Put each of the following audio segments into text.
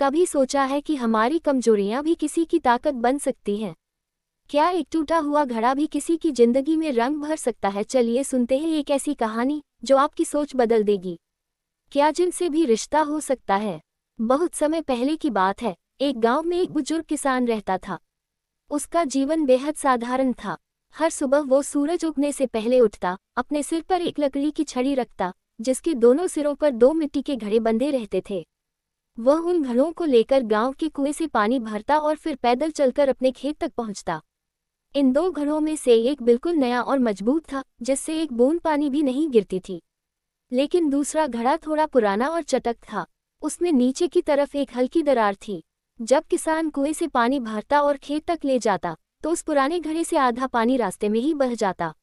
कभी सोचा है कि हमारी कमजोरियां भी किसी की ताकत बन सकती हैं? क्या एक टूटा हुआ घड़ा भी किसी की जिंदगी में रंग भर सकता है? चलिए सुनते हैं एक ऐसी कहानी जो आपकी सोच बदल देगी। क्या जिनसे भी रिश्ता हो सकता है? बहुत समय पहले की बात है। एक गांव में एक बुजुर्ग किसान रहता था। उसका जीवन बेहद साधारण था। हर सुबह वो सूरज उगने से पहले उठता, अपने सिर पर एक लकड़ी की छड़ी रखता, जिसके दोनों सिरों पर दो मिट्टी के घड़े बंधे रहते थे। वह उन घड़ों को लेकर गांव के कुएं से पानी भरता और फिर पैदल चलकर अपने खेत तक पहुंचता। इन दो घड़ों में से एक बिल्कुल नया और मजबूत था, जिससे एक बूंद पानी भी नहीं गिरती थी। लेकिन दूसरा घड़ा थोड़ा पुराना और चटक था। उसमें नीचे की तरफ एक हल्की दरार थी। जब किसान कुएं से पानी भरता और खेत तक ले जाता, तो उस पुराने घड़े से आधा पानी रास्ते में ही बह जाता।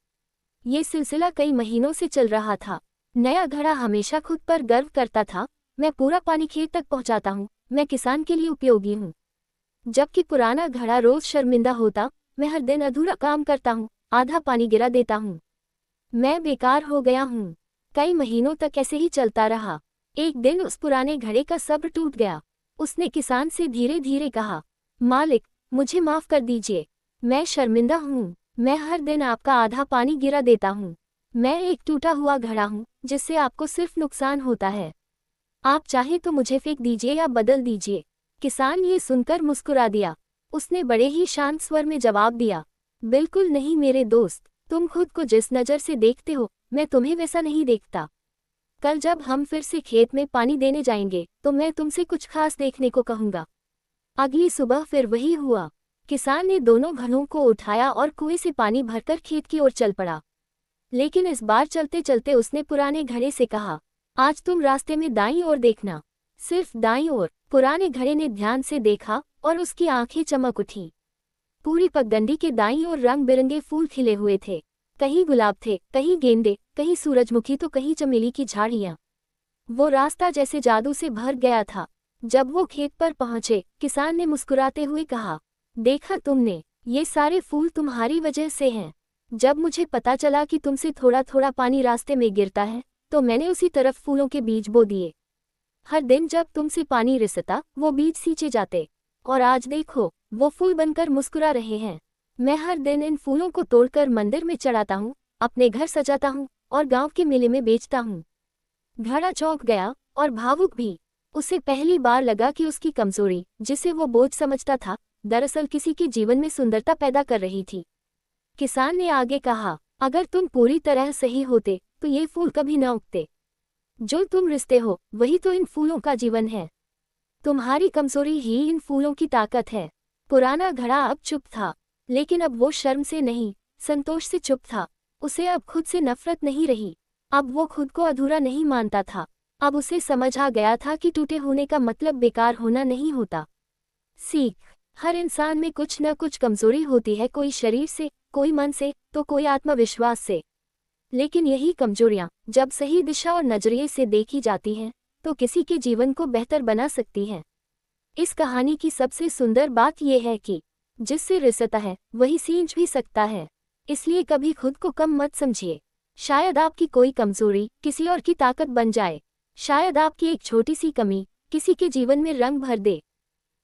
ये सिलसिला कई महीनों से चल रहा था। नया घड़ा हमेशा खुद पर गर्व करता था, मैं पूरा पानी खेत तक पहुंचाता हूँ, मैं किसान के लिए उपयोगी हूँ। जबकि पुराना घड़ा रोज शर्मिंदा होता, मैं हर दिन अधूरा काम करता हूँ, आधा पानी गिरा देता हूँ, मैं बेकार हो गया हूँ। कई महीनों तक ऐसे ही चलता रहा। एक दिन उस पुराने घड़े का सब्र टूट गया। उसने किसान से धीरे धीरे कहा, मालिक, मुझे माफ कर दीजिए, मैं शर्मिंदा हूँ, मैं हर दिन आपका आधा पानी गिरा देता हूँ। मैं एक टूटा हुआ घड़ा हूँ, जिससे आपको सिर्फ नुकसान होता है। आप चाहे तो मुझे फेंक दीजिए या बदल दीजिए। किसान ये सुनकर मुस्कुरा दिया। उसने बड़े ही शांत स्वर में जवाब दिया, बिल्कुल नहीं मेरे दोस्त, तुम खुद को जिस नज़र से देखते हो, मैं तुम्हें वैसा नहीं देखता। कल जब हम फिर से खेत में पानी देने जाएंगे, तो मैं तुमसे कुछ खास देखने को कहूँगा। अगली सुबह फिर वही हुआ। किसान ने दोनों घड़ों को उठाया और कुएं से पानी भरकर खेत की ओर चल पड़ा। लेकिन इस बार चलते चलते उसने पुराने घड़े से कहा, आज तुम रास्ते में दाईं ओर देखना, सिर्फ दाईं ओर। पुराने घड़े ने ध्यान से देखा और उसकी आंखें चमक उठी। पूरी पगडंडी के दाईं ओर रंग बिरंगे फूल खिले हुए थे। कहीं गुलाब थे, कहीं गेंदे, कहीं सूरजमुखी तो कहीं चमेली की झाड़ियां। वो रास्ता जैसे जादू से भर गया था। जब वो खेत पर पहुंचे, किसान ने मुस्कुराते हुए कहा, देखा तुमने, ये सारे फूल तुम्हारी वजह से हैं। जब मुझे पता चला कि तुमसे थोड़ा थोड़ा पानी रास्ते में गिरता है, तो मैंने उसी तरफ फूलों के बीज बो दिए। हर दिन जब तुमसे पानी रिसता, वो बीज सींचे जाते, और आज देखो, वो फूल बनकर मुस्कुरा रहे हैं। मैं हर दिन इन फूलों को तोड़कर मंदिर में चढ़ाता हूँ, अपने घर सजाता हूँ और गांव के मेले में बेचता हूँ। घड़ा चौंक गया और भावुक भी। उसे पहली बार लगा कि उसकी कमजोरी, जिसे वो बोझ समझता था, दरअसल किसी के जीवन में सुंदरता पैदा कर रही थी। किसान ने आगे कहा, अगर तुम पूरी तरह सही होते, तो ये फूल कभी न उगते। जो तुम रिश्ते हो, वही तो इन फूलों का जीवन है। तुम्हारी कमजोरी ही इन फूलों की ताकत है। पुराना घड़ा अब चुप था, लेकिन अब वो शर्म से नहीं, संतोष से चुप था। उसे अब खुद से नफरत नहीं रही। अब वो खुद को अधूरा नहीं मानता था। अब उसे समझ आ गया था कि टूटे होने का मतलब बेकार होना नहीं होता। सीख, हर इंसान में कुछ न कुछ कमजोरी होती है, कोई शरीर से, कोई मन से, तो कोई आत्मविश्वास से। लेकिन यही कमजोरियां जब सही दिशा और नजरिए से देखी जाती हैं, तो किसी के जीवन को बेहतर बना सकती हैं। इस कहानी की सबसे सुंदर बात यह है कि जिससे रिश्ता है, वही सींच भी सकता है। इसलिए कभी खुद को कम मत समझिए। शायद आपकी कोई कमजोरी किसी और की ताकत बन जाए। शायद आपकी एक छोटी सी कमी किसी के जीवन में रंग भर दे।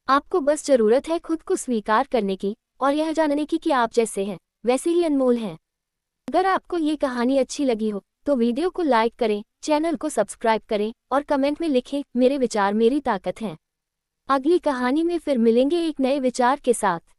आपको बस जरूरत है खुद को स्वीकार करने की और यह जानने की कि आप जैसे हैं, वैसे ही अनमोल हैं। अगर आपको ये कहानी अच्छी लगी हो, तो वीडियो को लाइक करें, चैनल को सब्सक्राइब करें और कमेंट में लिखें, मेरे विचार मेरी ताकत हैं। अगली कहानी में फिर मिलेंगे एक नए विचार के साथ।